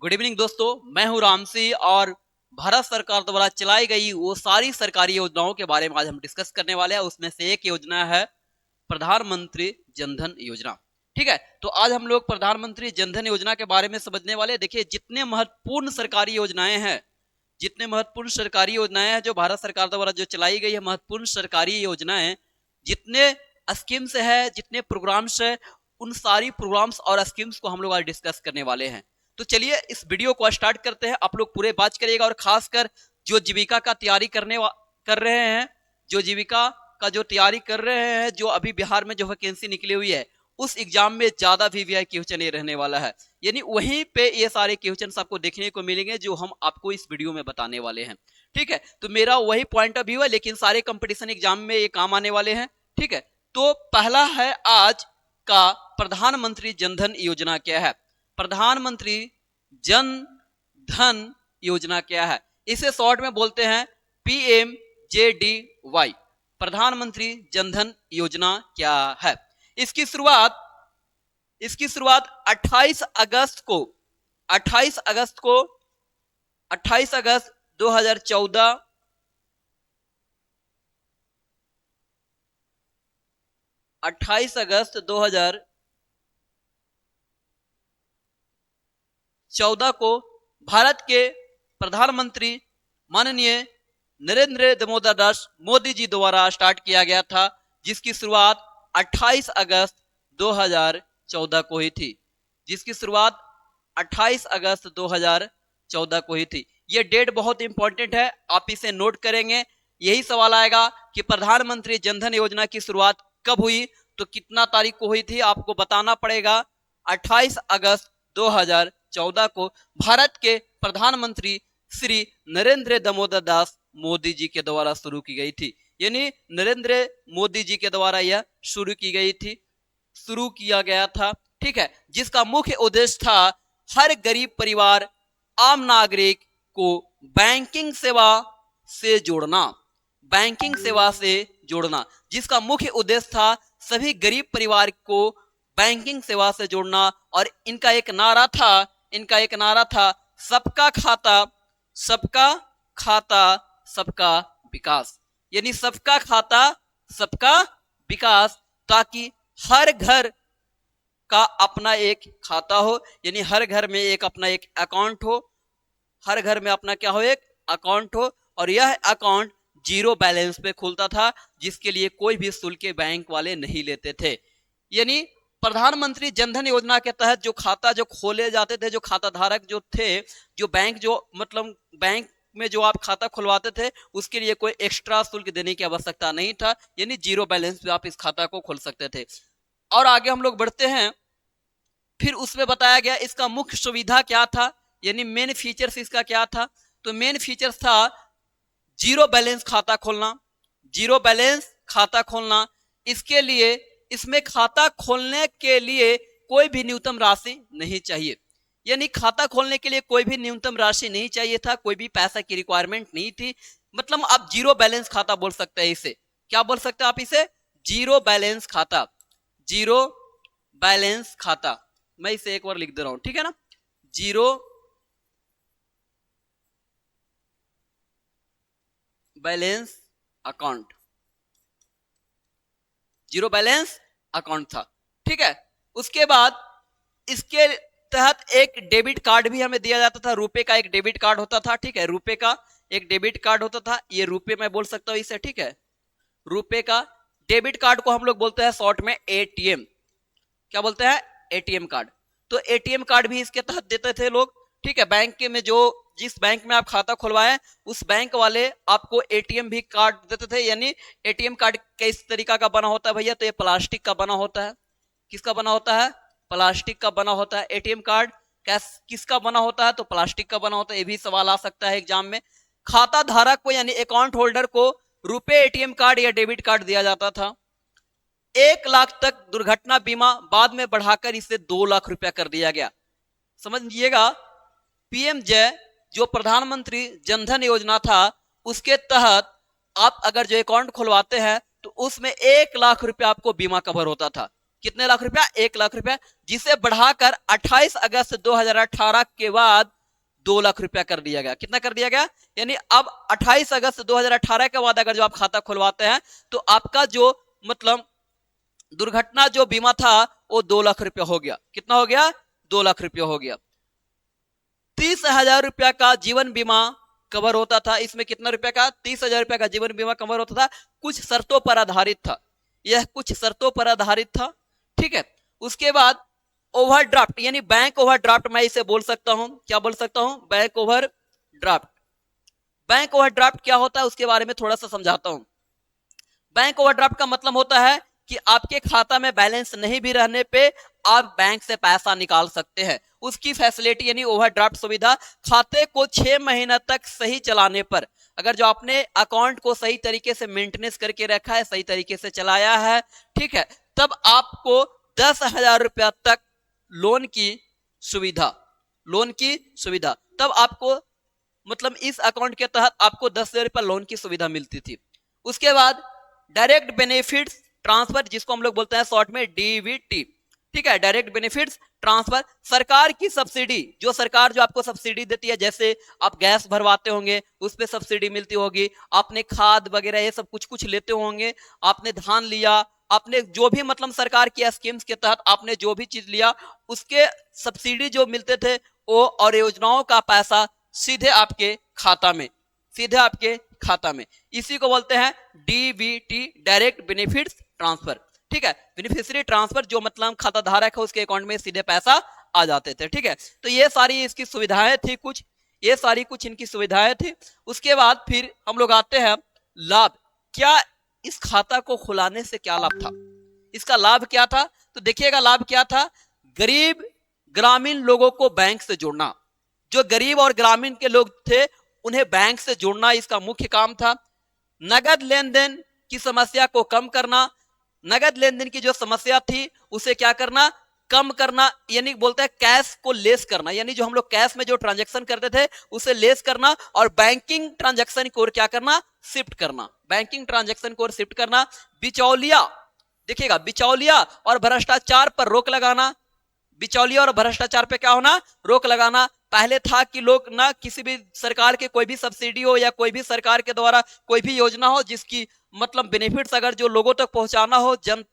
Good evening दोस्तों, मैं हूं रामसी और भारत सरकार द्वारा चलाई गई वो सारी सरकारी योजनाओं के बारे में आज हम डिस्कस करने वाले हैं। उसमें से एक योजना है प्रधानमंत्री जनधन योजना। ठीक है, तो आज हम लोग प्रधानमंत्री जनधन योजना के बारे में समझने वाले हैं। देखिए, जितने महत्वपूर्ण सरकारी योजनाएं हैं, जो भारत सरकार द्वारा जो चलाई गई है महत्वपूर्ण सरकारी योजनाएं, जितने स्कीम्स है, जितने प्रोग्राम्स है, उन सारी प्रोग्राम्स और स्कीम्स को हम लोग आज डिस्कस करने वाले हैं। तो चलिए इस वीडियो को स्टार्ट करते हैं। आप लोग पूरे बात करिएगा और खासकर जो जीविका का तैयारी कर रहे हैं, जो जीविका का जो तैयारी कर रहे हैं, जो अभी बिहार में जो वैकेंसी निकली हुई है, उस एग्जाम में ज्यादा वीवीआई क्वेश्चन ये रहने वाला है। यानी वहीं पे ये सारे क्वेश्चन आपको देखने को मिलेंगे जो हम आपको इस वीडियो में बताने वाले हैं। ठीक है, तो मेरा वही पॉइंट ऑफ व्यू है, लेकिन सारे कंपटीशन एग्जाम में ये काम आने वाले हैं। ठीक है, तो पहला है आज का प्रधानमंत्री जनधन योजना क्या है। प्रधानमंत्री जन धन योजना क्या है, इसे शॉर्ट में बोलते हैं PMJDY। प्रधानमंत्री जनधन योजना क्या है? इसकी शुरुआत 28 अगस्त 2014 28 अगस्त 2014 को भारत के प्रधानमंत्री माननीय नरेंद्र दामोदर दास मोदी जी द्वारा स्टार्ट किया गया था, जिसकी शुरुआत 28 अगस्त 2014 को ही थी। 28 अगस्त 2014 को ही थी। ये डेट बहुत इंपॉर्टेंट है, आप इसे नोट करेंगे। यही सवाल आएगा कि प्रधानमंत्री जनधन योजना की शुरुआत कब हुई, तो कितना तारीख को हुई थी, आपको बताना पड़ेगा। 28 अगस्त 2014 को भारत के प्रधानमंत्री श्री नरेंद्र दामोदर दास मोदी जी के द्वारा शुरू की गई थी। यानी नरेंद्र मोदी जी के द्वारा यह शुरू किया गया था। ठीक है, जिसका मुख्य उद्देश्य था हर गरीब परिवार, आम नागरिक को बैंकिंग सेवा से जोड़ना, जिसका मुख्य उद्देश्य था सभी गरीब परिवार को बैंकिंग सेवा से जोड़ना। और इनका एक नारा था सबका खाता सबका विकास। यानी सबका खाता सबका विकास, ताकि हर घर का अपना एक खाता हो, यानी हर घर में एक अपना एक अकाउंट हो, हर घर में अपना क्या हो, एक अकाउंट हो। और यह अकाउंट जीरो बैलेंस पे खुलता था, जिसके लिए कोई भी शुल्क बैंक वाले नहीं लेते थे। यानी प्रधानमंत्री जनधन योजना के तहत जो खाता जो खोले जाते थे, जो खाता धारक जो थे, जो बैंक में जो आप खाता खुलवाते थे, उसके लिए कोई एक्स्ट्रा शुल्क देने की आवश्यकता नहीं था। यानी जीरो बैलेंस पे आप इस खाता को खोल सकते थे। और आगे हम लोग बढ़ते हैं, फिर उसमें बताया गया इसका मुख्य सुविधा क्या था, यानी मेन फीचर्स इसका क्या था। तो मेन फीचर्स था जीरो बैलेंस खाता खोलना। इसके लिए इसमें खाता खोलने के लिए कोई भी न्यूनतम राशि नहीं चाहिए। यानी खाता खोलने के लिए कोई भी न्यूनतम राशि नहीं चाहिए था, कोई भी पैसा की रिक्वायरमेंट नहीं थी। मतलब आप जीरो बैलेंस खाता बोल सकते हैं इसे। क्या बोल सकते हैं आप इसे? जीरो बैलेंस खाता। मैं इसे एक बार लिख दे रहा हूं, ठीक है ना। जीरो बैलेंस अकाउंट था। ठीक है, उसके बाद इसके तहत एक डेबिट कार्ड भी हमें दिया जाता था। रुपए का एक डेबिट कार्ड होता था। ठीक है, रुपए का एक डेबिट कार्ड होता था। ये रुपए मैं बोल सकता हूं इसे। ठीक है, रुपए का डेबिट कार्ड को हम लोग बोलते हैं शॉर्ट में ATM। क्या बोलते हैं? ATM card. तो ATM कार्ड भी इसके तहत देते थे लोग। ठीक है, बैंक में जिस बैंक में आप खाता खुलवाए, उस बैंक वाले आपको ATM भी कार्ड देते थे। यानी ATM कार्ड किस तरीका का बना होता है भैया? तो ये प्लास्टिक का बना होता है। किसका बना होता है? प्लास्टिक का बना होता है। ATM कार्ड किसका बना होता है? तो प्लास्टिक का बना होता है। ये भी सवाल आ सकता है एग्जाम में। खाता धारक को यानी अकाउंट होल्डर को रुपए ATM कार्ड या डेबिट कार्ड दिया जाता था। 1 लाख तक दुर्घटना बीमा, बाद में बढ़ाकर इसे 2 लाख रुपया कर दिया गया। समझिएगा, PMJ जो प्रधानमंत्री जनधन योजना था, उसके तहत आप अगर जो अकाउंट खुलवाते हैं तो उसमें 1 लाख रुपया आपको बीमा कवर होता था। कितने लाख रुपया? 1 लाख रुपया, जिसे बढ़ाकर 28 अगस्त 2018 के बाद 2 लाख रुपया कर दिया गया। कितना कर दिया गया? यानी अब 28 अगस्त 2018 के बाद अगर जो आप खाता खुलवाते हैं तो आपका जो मतलब दुर्घटना जो बीमा था वो 2 लाख रुपया हो गया। कितना हो गया? 2 लाख रुपया हो गया। 30,000 रुपया का जीवन बीमा कवर होता था। इसमें कितना रुपया का? 30,000 रुपया का जीवन बीमा कवर होता था। कुछ शर्तों पर आधारित था, यह कुछ शर्तों पर आधारित था, ठीक है। उसके बाद ओवरड्राफ्ट, यानी बैंक ओवरड्राफ्ट मैं इसे बोल सकता हूं। क्या बोल सकता हूं? Bank overdraft. बैंक ओवरड्राफ्ट क्या होता है उसके बारे में थोड़ा सा समझाता हूं। बैंक ओवरड्राफ्ट का मतलब होता है कि आपके खाता में बैलेंस नहीं भी रहने पे आप बैंक से पैसा निकाल सकते हैं। उसकी फैसिलिटी यानी ओवरड्राफ्ट सुविधा, खाते को 6 महीना तक सही चलाने पर, अगर जो आपने अकाउंट को सही तरीके से मेंटेनेंस करके रखा है, सही तरीके से चलाया है, ठीक है, तब आपको 10,000 रुपया तक लोन की सुविधा, लोन की सुविधा, तब आपको मतलब इस अकाउंट के तहत आपको 10,000 रुपया लोन की सुविधा मिलती थी। उसके बाद डायरेक्ट बेनिफिट्स ट्रांसफर, जिसको हम लोग बोलते हैं शॉर्ट में डीबीटी, ठीक है, डायरेक्ट बेनिफिट्स ट्रांसफर। सरकार की सब्सिडी, जो सरकार जो आपको सब्सिडी देती है, जैसे आप गैस भरवाते होंगे उस पे सब्सिडी मिलती होगी, आपने खाद वगैरह ये सब कुछ कुछ लेते होंगे, आपने धान लिया, आपने जो भी मतलब सरकार की स्कीम्स के तहत आपने जो भी चीज लिया उसके सब्सिडी जो मिलते थे वो और योजनाओं का पैसा सीधे आपके खाता में, सीधे आपके खाता में, इसी को बोलते हैं डीबीटी, डायरेक्ट बेनिफिट्स ट्रांसफर, ठीक है। बेनिफिशियरी ट्रांसफर, जो मतलब खाता धारक है उसके अकाउंट में सीधे पैसा आ जाते थे, ठीक है। तो ये सारी इसकी सुविधाएं थी, कुछ ये सारी कुछ इनकी सुविधाएं थी। उसके बाद फिर हम लोग आते हैं लाभ। क्या इस खाता को खुलाने से क्या लाभ था? इसका लाभ क्या था? तो देखिएगा लाभ क्या था। गरीब ग्रामीण लोगों को बैंक से जोड़ना, जो गरीब और ग्रामीण के लोग थे उन्हें बैंक से जोड़ना इसका मुख्य काम था। नगद लेन देन की समस्या को कम करना, नगद लेन देन की जो समस्या थी उसे क्या करना? कम करना, यानी बोलते हैं कैश को लेस करना, यानी जो हम लोग कैश में जो ट्रांजैक्शन करते थे उसे लेस करना, और बैंकिंग ट्रांजैक्शन को क्या करना? शिफ्ट करना, बैंकिंग ट्रांजैक्शन को शिफ्ट करना। बिचौलिया, देखिएगा बिचौलिया और भ्रष्टाचार पर रोक लगाना, बिचौलिया और भ्रष्टाचार पे क्या होना? रोक लगाना। पहले था कि लोग ना किसी भी सरकार के कोई भी सब्सिडी हो या कोई भी सरकार के द्वारा कोई भी योजना हो जिसकी मतलब बेनिफिट्स अगर जो लोगों तक पहुंचाना हो, जन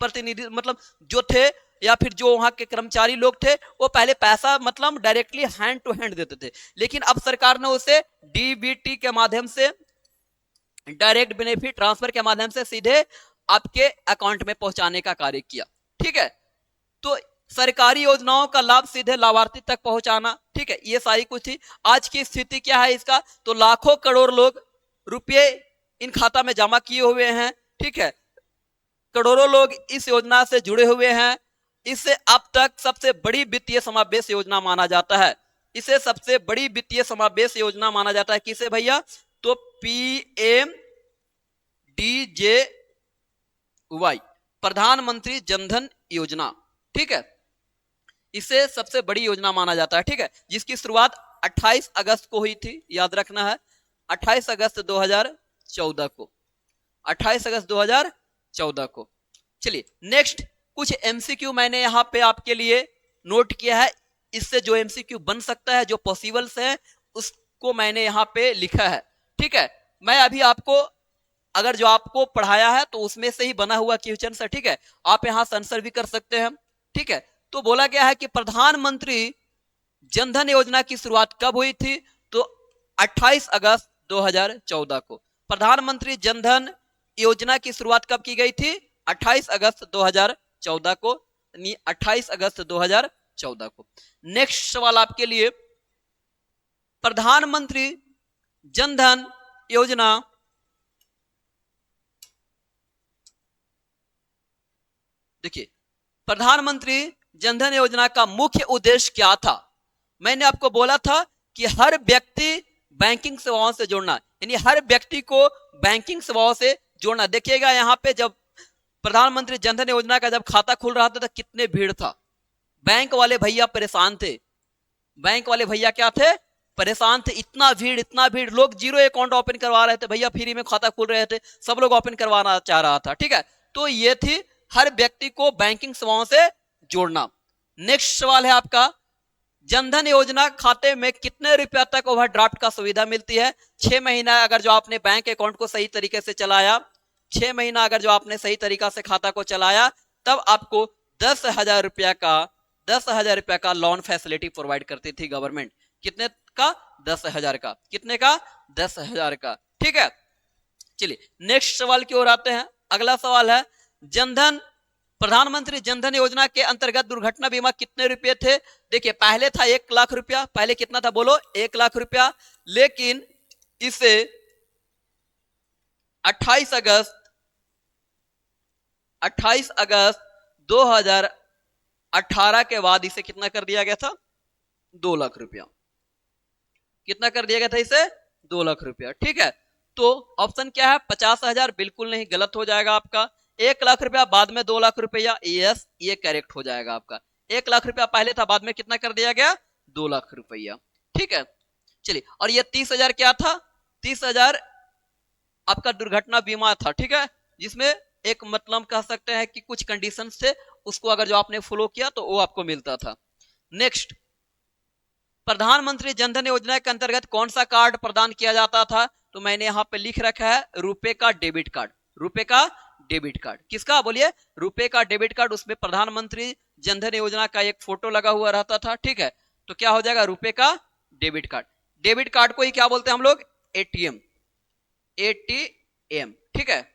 प्रतिनिधि मतलब जो थे या फिर जो वहां के कर्मचारी लोग थे, वो पहले पैसा मतलब डायरेक्टली हैंड टू हैंड देते थे, लेकिन अब सरकार ने उसे डीबीटी के माध्यम से, डायरेक्ट बेनिफिट ट्रांसफर के माध्यम से सीधे आपके अकाउंट में पहुंचाने का कार्य किया, ठीक है। तो सरकारी योजनाओं का लाभ सीधे लाभार्थी तक पहुंचाना, ठीक है, ये सारी कुछ थी। आज की स्थिति क्या है इसका? तो लाखों करोड़ लोग रुपये इन खाता में जमा किए हुए हैं, ठीक है, करोड़ों लोग इस योजना से जुड़े हुए हैं। इसे अब तक सबसे बड़ी वित्तीय समावेश योजना माना जाता है, इसे सबसे बड़ी वित्तीय समावेश योजना माना जाता है। किसे भैया? तो PMDJY, प्रधानमंत्री जनधन योजना, ठीक है, इसे सबसे बड़ी योजना माना जाता है, ठीक है, जिसकी शुरुआत 28 अगस्त को हुई थी, याद रखना है 28 अगस्त 2014 को, 28 अगस्त 2014 को। चलिए नेक्स्ट कुछ एमसीक्यू मैंने यहाँ पे आपके लिए नोट किया है, इससे जो एमसीक्यू बन सकता है, जो पॉसिबल्स है, उसको मैंने यहाँ पे लिखा है, ठीक है। मैं अभी आपको अगर जो आपको पढ़ाया है तो उसमें से ही बना हुआ क्वेश्चन है, ठीक है, आप यहाँ से आंसर भी कर सकते हैं, ठीक है। तो बोला गया है कि प्रधानमंत्री जनधन योजना की शुरुआत कब हुई थी? तो 28 अगस्त 2014 को। प्रधानमंत्री जनधन योजना की शुरुआत कब की गई थी? 28 अगस्त 2014 को, 28 अगस्त 2014 को। नेक्स्ट सवाल आपके लिए, प्रधानमंत्री जनधन योजना देखिए, प्रधानमंत्री जनधन योजना का मुख्य उद्देश्य क्या था? मैंने आपको बोला था कि हर व्यक्ति बैंकिंग सेवाओं से जोड़ना, यानी हर व्यक्ति को बैंकिंग सेवाओं से जोड़ना। देखिएगा यहाँ पे जब प्रधानमंत्री जनधन योजना का जब खाता खुल रहा था तो कितने भीड़ था, बैंक वाले भैया परेशान थे, बैंक वाले भैया क्या थे? परेशान थे। इतना भीड़, लोग जीरो अकाउंट ओपन करवा रहे थे, भैया फ्री में खाता खुल रहे थे, सब लोग ओपन करवाना चाह रहा था, ठीक है। तो ये थी हर व्यक्ति को बैंकिंग सेवाओं से जोड़ना। नेक्स्ट सवाल है आपका, जनधन योजना खाते में कितने रुपया तक ओवरड्राफ्ट का सुविधा मिलती है? 6 महीना अगर जो आपने बैंक अकाउंट को सही तरीके से चलाया, 6 महीना अगर जो आपने सही तरीका से खाता को चलाया, तब आपको 10,000 रुपया का लोन फैसिलिटी प्रोवाइड करती थी गवर्नमेंट। कितने का? 10,000 का। कितने का? 10,000 का। ठीक है, चलिए नेक्स्ट सवाल की ओर आते हैं। अगला सवाल है, प्रधानमंत्री जनधन योजना के अंतर्गत दुर्घटना बीमा कितने रुपए थे? देखिए पहले था 1 लाख रुपया, पहले कितना था बोलो? 1 लाख रुपया, लेकिन इसे 28 अगस्त 2018 के बाद इसे कितना कर दिया गया था? 2 लाख रुपया। कितना कर दिया गया था इसे? 2 लाख रुपया। ठीक है, तो ऑप्शन क्या है? 50,000 बिल्कुल नहीं, गलत हो जाएगा आपका। 1 लाख रुपया बाद में 2 लाख रुपया, यस ये करेक्ट हो जाएगा आपका। 1 लाख रुपया पहले था, बाद में कितना कर दिया गया? 2 लाख रुपया। ठीक है, चलिए, और ये 30,000 क्या था? 30,000 आपका दुर्घटना बीमा था। ठीक है, जिसमें एक मतलब कह सकते हैं कि कुछ कंडीशंस थे, उसको अगर जो आपने फॉलो किया तो वो आपको मिलता था। नेक्स्ट, प्रधानमंत्री जनधन योजना के अंतर्गत कौन सा कार्ड प्रदान किया जाता था? तो मैंने यहाँ पे लिख रखा है रुपए का डेबिट कार्ड। रुपए का डेबिट कार्ड किसका? बोलिए, रुपए का डेबिट कार्ड। उसमें प्रधानमंत्री जनधन योजना का एक फोटो लगा हुआ रहता था। ठीक है, तो क्या हो जाएगा? रुपए का डेबिट कार्ड। डेबिट कार्ड को ही क्या बोलते हैं हम लोग? एटीएम। एटीएम। ठीक है,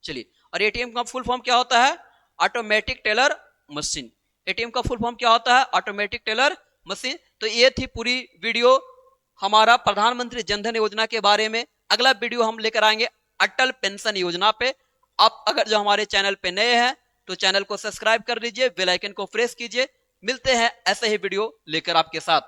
चलिए, और एटीएम का फुल फॉर्म क्या होता है? Automatic teller machine. एटीएम का फुल फॉर्म क्या होता है? Automatic teller machine. तो ये थी पूरी वीडियो हमारा प्रधानमंत्री जनधन योजना के बारे में। अगला वीडियो हम लेकर आएंगे अटल पेंशन योजना पे। आप अगर जो हमारे चैनल पे नए हैं तो चैनल को सब्सक्राइब कर लीजिए, बेल आइकन को प्रेस कीजिए। मिलते हैं ऐसे ही वीडियो लेकर आपके साथ।